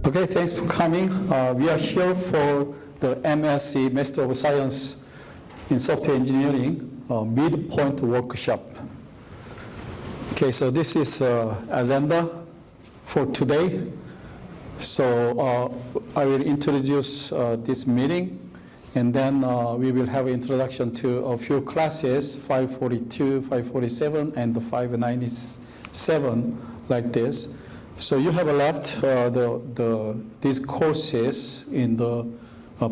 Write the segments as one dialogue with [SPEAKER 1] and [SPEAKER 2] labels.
[SPEAKER 1] Okay, thanks for coming. We are here for the MSE, Master of Science in Software Engineering, Midpoint workshop. Okay, so this is agenda for today. So I will introduce this meeting, and then we will have an introduction to a few classes, 542, 547, and 597, like this. So you have left these courses in the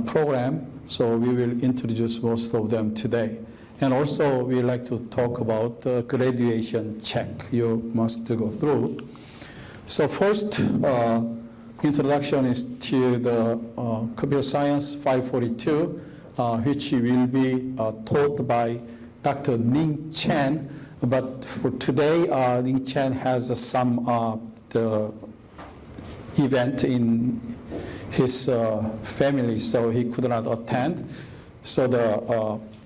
[SPEAKER 1] program, so we will introduce most of them today. And also, we like to talk about the graduation check you must go through. So first, introduction is to the Computer Science 542, which will be taught by Dr. Ning Chen. But for today, Ning Chen has some the event in his family, so he could not attend. So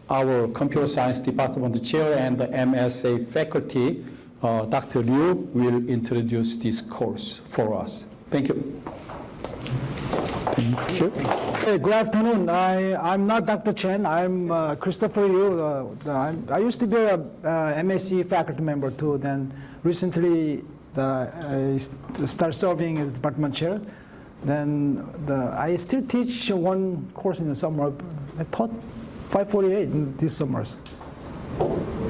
[SPEAKER 1] our computer science department chair and the MSA faculty, Dr. Liu, will introduce this course for us. Thank you. Thank you.
[SPEAKER 2] Hey, good afternoon. I'm not Dr. Chen. I'm Christopher Liu. I used to be a MSE faculty member too. Then recently, I started serving as department chair. Then I still teach one course in the summer. I taught 548 in these summers.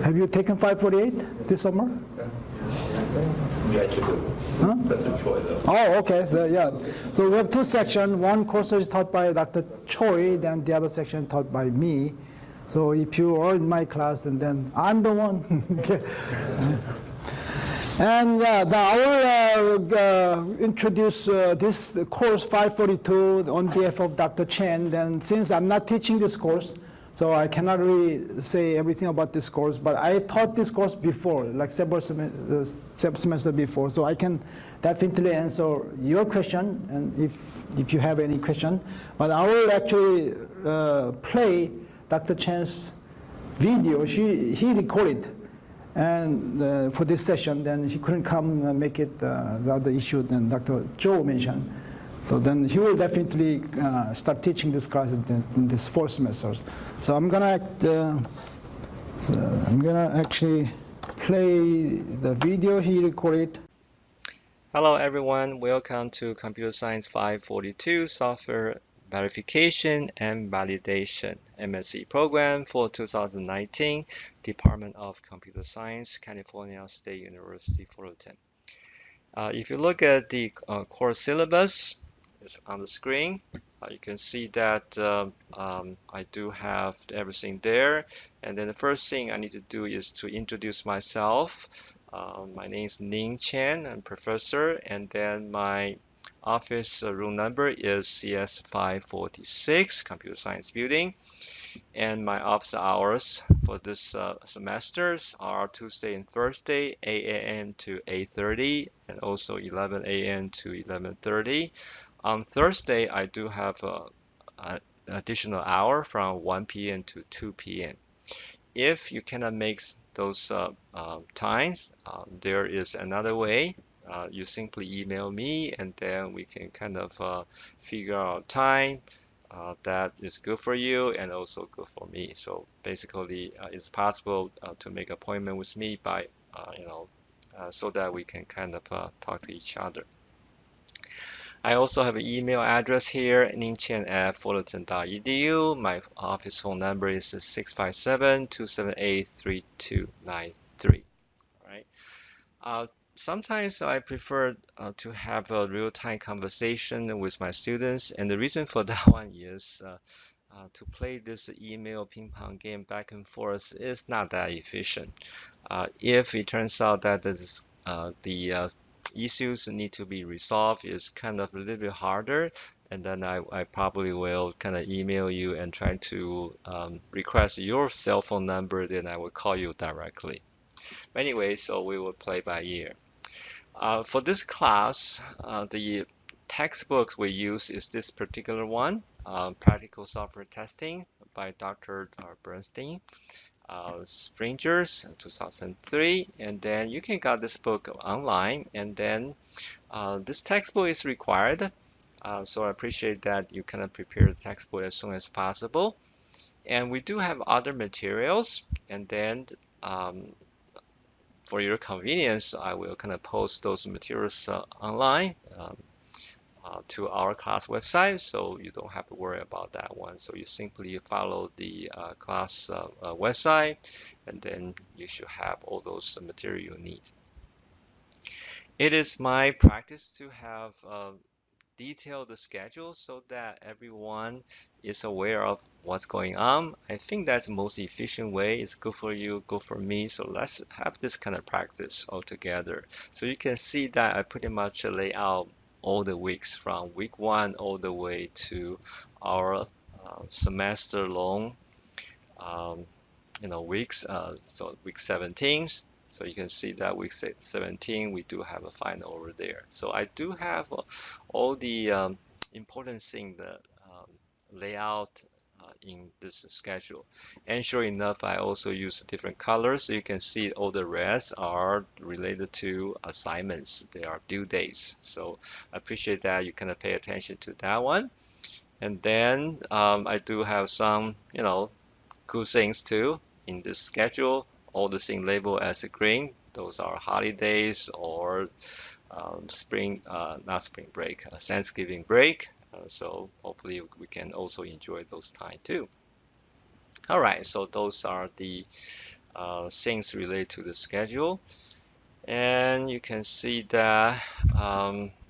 [SPEAKER 2] Have you taken 548 this summer?
[SPEAKER 3] We actually do.
[SPEAKER 2] Huh?
[SPEAKER 3] Professor Choi, though.
[SPEAKER 2] Oh, okay. So, yeah. So we have two sections. One course is taught by Dr. Choi, then the other section taught by me. So if you are in my class, and then I'm the one. Okay. And I will introduce this course 542 on behalf of Dr. Chen. Then since I'm not teaching this course, so I cannot really say everything about this course, but I taught this course before, like several semesters before, so I can definitely answer your question, and if you have any question. But I will actually play Dr. Chen's video. He recorded, and for this session, then he couldn't come and make it the other issue that Dr. Zhou mentioned. So then he will definitely start teaching this class in this 4 semesters. So I'm gonna actually play the video he recorded.
[SPEAKER 4] Hello everyone, welcome to Computer Science 542 Software Verification and Validation MSE program for 2019, Department of Computer Science, California State University, Fullerton. If you look at the course syllabus, it's on the screen. You can see that I do have everything there. And then the first thing I need to do is to introduce myself. My name is Ning Chen, I'm professor, and then my office room number is CS 546, Computer Science Building. And my office hours for this semesters are Tuesday and Thursday, 8 a.m. to 8:30, and also 11 a.m. to 11:30. On Thursday, I do have an additional hour from 1 p.m. to 2 p.m. If you cannot make those times, there is another way. You simply email me, and then we can kind of figure out time that is good for you and also good for me. So basically, it's possible to make an appointment with me by, so that we can kind of talk to each other. I also have an email address here, ningchen@fullerton.edu. My office phone number is 657-278-3293. All right. Sometimes I prefer to have a real-time conversation with my students, and the reason for that one is to play this email ping-pong game back and forth is not that efficient. If it turns out that the issues need to be resolved is kind of a little bit harder, and then I probably will kind of email you and try to request your cell phone number, then I will call you directly. Anyway, so we will play by ear. For this class, the textbooks we use is this particular one, Practical Software Testing by Dr. Bernstein. Springers 2003, and then you can get this book online, and then this textbook is required So I appreciate that you kind of prepare the textbook as soon as possible. And we do have other materials, and then um, for your convenience, I will kind of post those materials online to our class website, so you don't have to worry about that one. So you simply follow the class website, and then you should have all those material you need. It is my practice to have detail the schedule so that everyone is aware of what's going on. I think that's the most efficient way. It's good for you, good for me. So let's have this kind of practice all together. So you can see that I pretty much lay out all the weeks from week 1 all the way to our semester long um, weeks. So week 17. So you can see that week 17, we do have a final over there. So I do have all the important thing that layout in this schedule. And sure enough, I also use different colors. So you can see all the reds are related to assignments. They are due dates. So I appreciate that you kind of pay attention to that one. And then I do have some, good things too in this schedule. All the things labeled as a green, those are holidays or spring, not spring break, Thanksgiving break. So hopefully we can also enjoy those time too. All right, so those are the things related to the schedule. And you can see that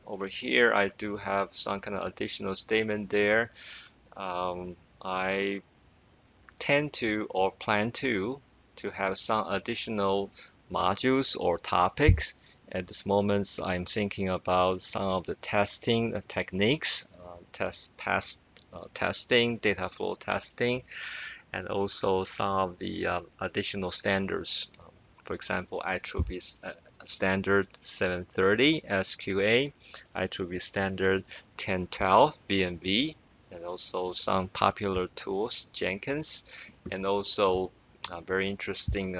[SPEAKER 4] over here, I do have some kind of additional statement there. I tend to or plan to have some additional modules or topics. At this moment, I'm thinking about some of the testing techniques, testing, data flow testing, and also some of the additional standards. For example, IEEE standard 730 SQA, IEEE standard 1012 BNB, and also some popular tools, Jenkins, and also very interesting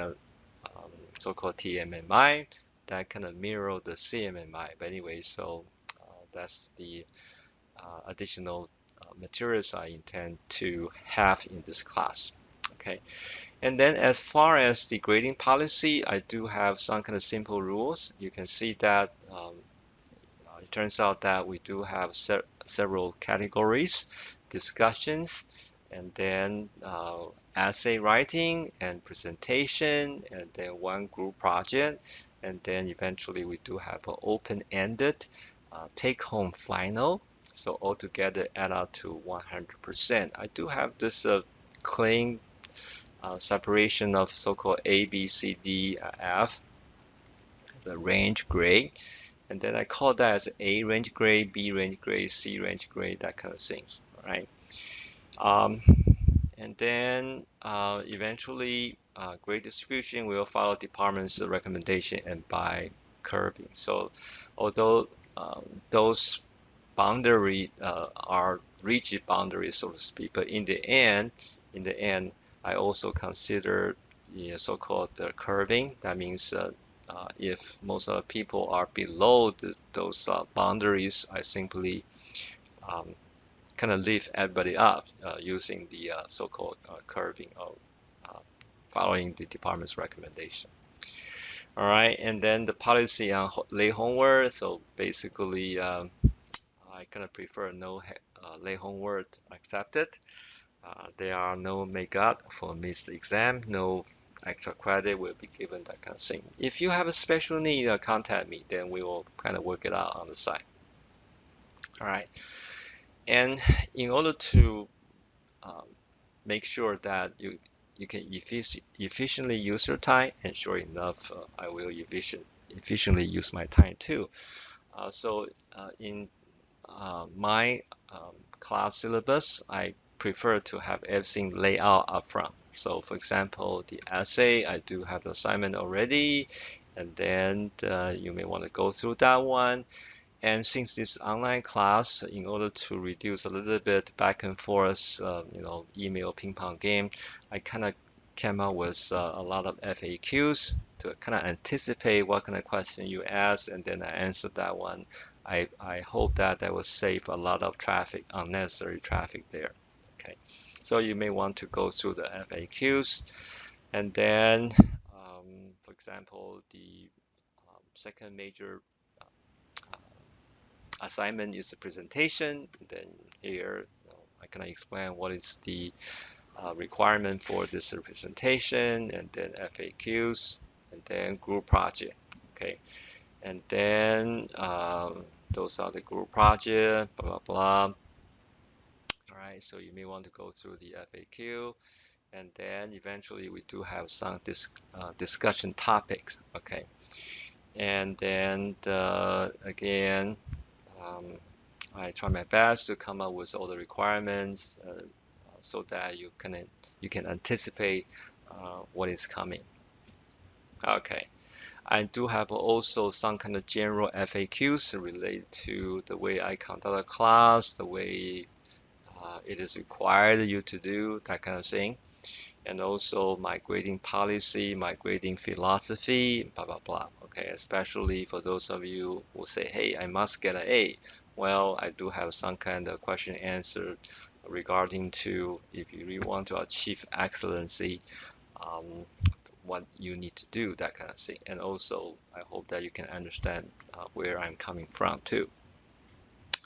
[SPEAKER 4] so-called TMMI that kind of mirror the CMMI. But anyway, so that's the additional materials I intend to have in this class. Okay, and then as far as the grading policy, I do have some kind of simple rules. You can see that it turns out that we do have several categories, discussions, and then essay writing and presentation, and then one group project, and then eventually we do have an open-ended take-home final. So altogether add up to 100%. I do have this clean separation of so-called A, B, C, D, F, the range grade. And then I call that as A range grade, B range grade, C range grade, that kind of things, right? Um, and then eventually grade distribution will follow department's recommendation and by curving. So although those boundary are rigid boundaries, so to speak, but in the end, I also consider the so-called curving. That means if most of the people are below those boundaries, I simply um, kind of lift everybody up using the so-called curving of following the department's recommendation. All right, and then the policy on late homework. So basically, I kind of prefer no late homework accepted. There are no makeup for missed exam, no extra credit will be given, that kind of thing. If you have a special need, contact me, then we will kind of work it out on the side. All right, and in order to um, make sure that you can efficiently use your time, and sure enough, I will efficiently use my time too. So in my class syllabus, I prefer to have everything laid out up front. So for example, the essay, I do have the assignment already, and then you may want to go through that one. And since this online class, in order to reduce a little bit back and forth, email ping pong game, I kind of came up with a lot of FAQs to kind of anticipate what kind of question you ask, and then I answered that one. I hope that will save a lot of traffic, unnecessary traffic there. Okay, so you may want to go through the FAQs, and then, for example, the second major assignment is the presentation. Then here, I can explain what is the requirement for this presentation, and then FAQs, and then group project. Okay, and then those are the group project, blah blah blah. All right, so you may want to go through the FAQ, and then eventually we do have some discussion topics. Okay, and then again, I try my best to come up with all the requirements so that you can anticipate what is coming. Okay, I do have also some kind of general FAQs related to the way I conduct a class, the way it is required you to do, that kind of thing. And also my grading policy, my grading philosophy, blah, blah, blah. Okay, especially for those of you who say, hey, I must get an A. Well, I do have some kind of question answer regarding to if you really want to achieve excellency, what you need to do, that kind of thing. And also, I hope that you can understand where I'm coming from too.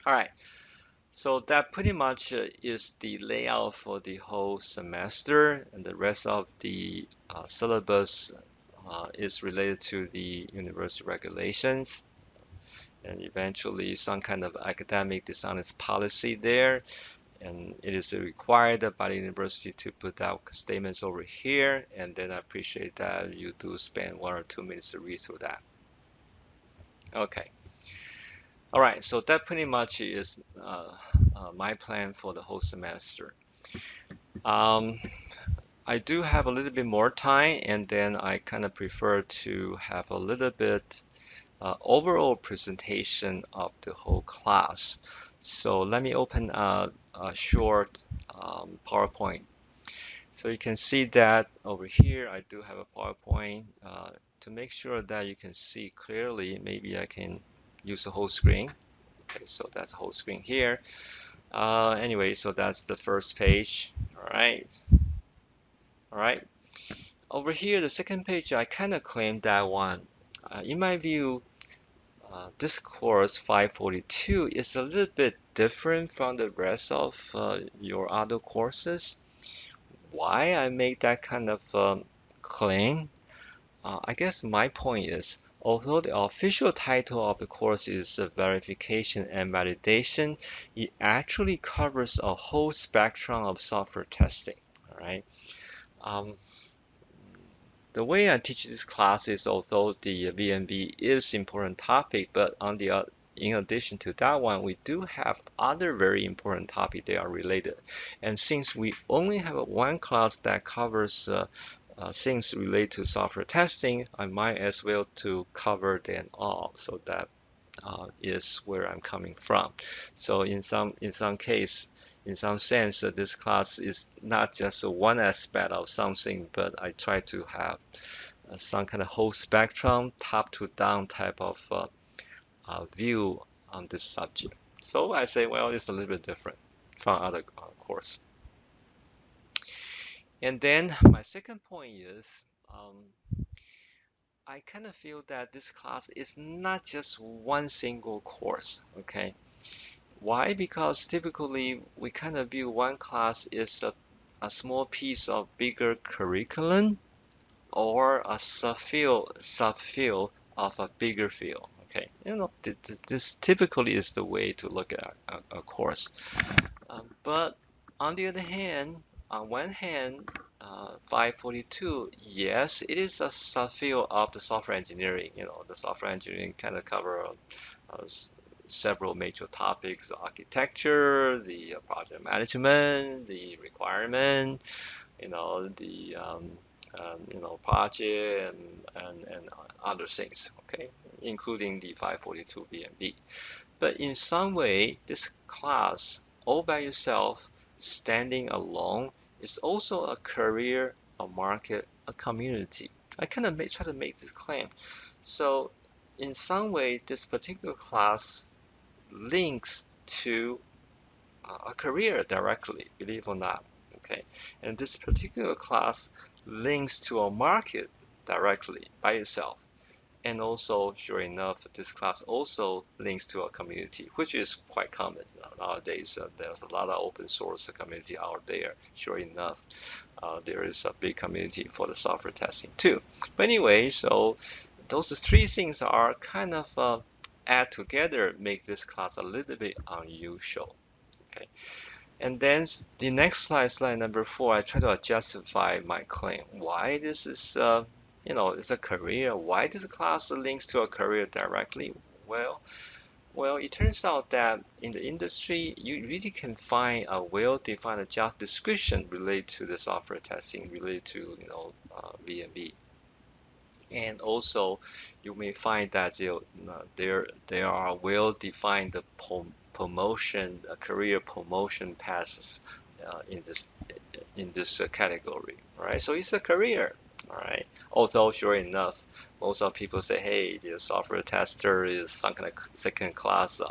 [SPEAKER 4] All right. So that pretty much is the layout for the whole semester, and the rest of the syllabus is related to the university regulations, and eventually some kind of academic dishonest policy there, and it is required by the university to put out statements over here, and then I appreciate that you do spend 1 or 2 minutes to read through that. Okay. All right, so that pretty much is my plan for the whole semester. I do have a little bit more time, and then I kind of prefer to have a little bit overall presentation of the whole class. So let me open a short PowerPoint. So you can see that over here I do have a PowerPoint. To make sure that you can see clearly, maybe I can use the whole screen. Okay, so that's the whole screen here. Anyway, so that's the first page. All right. All right. Over here, the second page, I kind of claimed that one. In my view, this course 542 is a little bit different from the rest of your other courses. Why I make that kind of claim? I guess my point is, although the official title of the course is verification and validation, it actually covers a whole spectrum of software testing. All right. The way I teach this class is, although the VNV is important topic, but in addition to that one, we do have other very important topics that are related. And since we only have one class that covers things related to software testing, I might as well to cover them all. So that is where I'm coming from. So in some case, in some sense, this class is not just one aspect of something, but I try to have some kind of whole spectrum, top to down type of view on this subject. So I say, well, it's a little bit different from other course. And then my second point is, I kind of feel that this class is not just one single course, okay? Why? Because typically we kind of view one class as a small piece of bigger curriculum or a subfield of a bigger field. Okay, this typically is the way to look at a course. But on the other hand, on one hand, 542, yes, it is a subfield of the software engineering. The software engineering kind of cover several major topics: architecture, the project management, the requirement, the project and other things, okay, including the 542 BNB. But in some way, this class all by itself, standing alone, is also a career a market, a community. I kind of try to make this claim. So in some way, this particular class links to a career directly, believe it or not. Okay, and this particular class links to a market directly by itself. And also, sure enough, this class also links to a community, which is quite common nowadays. There's a lot of open source community out there. Sure enough, there is a big community for the software testing too. But anyway, so those three things are kind of add together, make this class a little bit unusual. Okay, and then the next slide, slide number 4, I try to justify my claim. Why this is it's a career. Why this class links to a career directly? Well, it turns out that in the industry, you really can find a well-defined job description related to the software testing, related to V&V. And also, you may find that there are well-defined promotion, career promotion paths in this category. Right? So it's a career. All right. Although, sure enough, most of people say, "Hey, the software tester is some kind of second-class,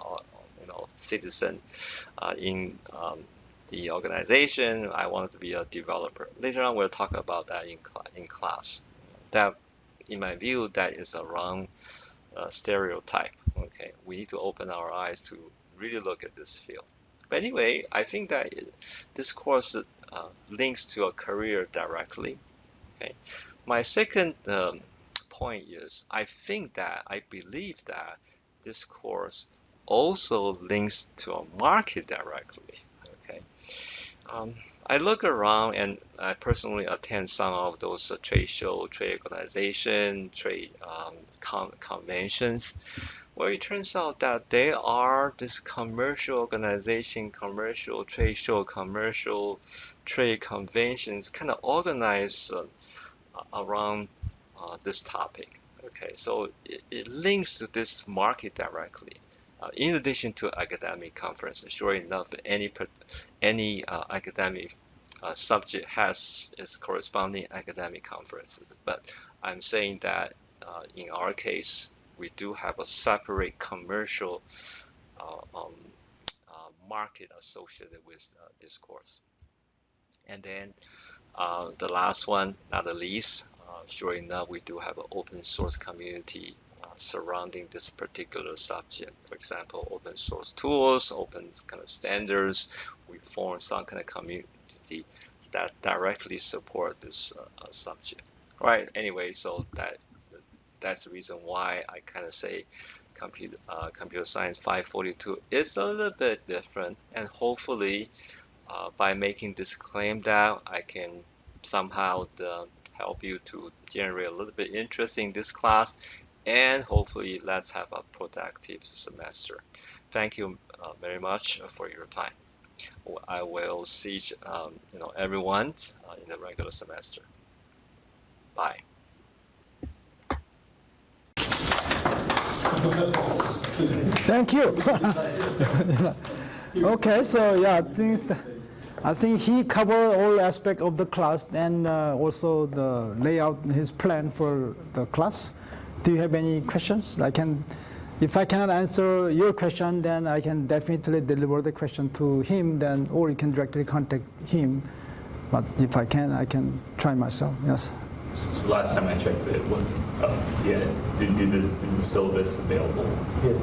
[SPEAKER 4] citizen in the organization. I wanted to be a developer." Later on, we'll talk about that in class. That, in my view, that is a wrong stereotype. Okay, we need to open our eyes to really look at this field. But anyway, I think that this course links to a career directly. Okay. My second point is I believe that this course also links to a market directly. Okay. I look around and I personally attend some of those trade show, trade organization, trade conventions, where it turns out that there are this commercial organization, commercial trade show, commercial trade conventions kind of organized around this topic. Okay, so it links to this market directly. In addition to academic conferences, sure enough, any academic subject has its corresponding academic conferences. But I'm saying that in our case, we do have a separate commercial market associated with this course. And then the last one, not the least, sure enough, we do have an open source community surrounding this particular subject. For example, open source tools, open kind of standards. We form some kind of community that directly support this subject. Right. Anyway, so that's the reason why I kind of say computer science 542 is a little bit different, and hopefully by making this claim that I can somehow help you to generate a little bit interest in this class, and hopefully let's have a productive semester. Thank you very much for your time. I will see everyone in the regular semester. Bye.
[SPEAKER 2] Thank you. Okay, so yeah, I think he covered all aspects of the class and also the layout, his plan for the class. Do you have any questions? If I cannot answer your question, then I can definitely deliver the question to him, or you can directly contact him. But if I can try myself, yes.
[SPEAKER 3] So last time I checked, it was is the syllabus available? Yes.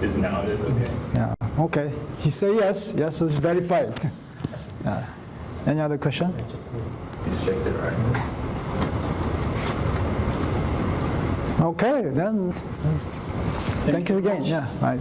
[SPEAKER 3] Is now it is okay?
[SPEAKER 2] Yeah. Okay. He said yes. Yes, so it's verified. Yeah. Any other question?
[SPEAKER 3] You just checked it, right?
[SPEAKER 2] Okay, then. Thank you again. Yeah. Right.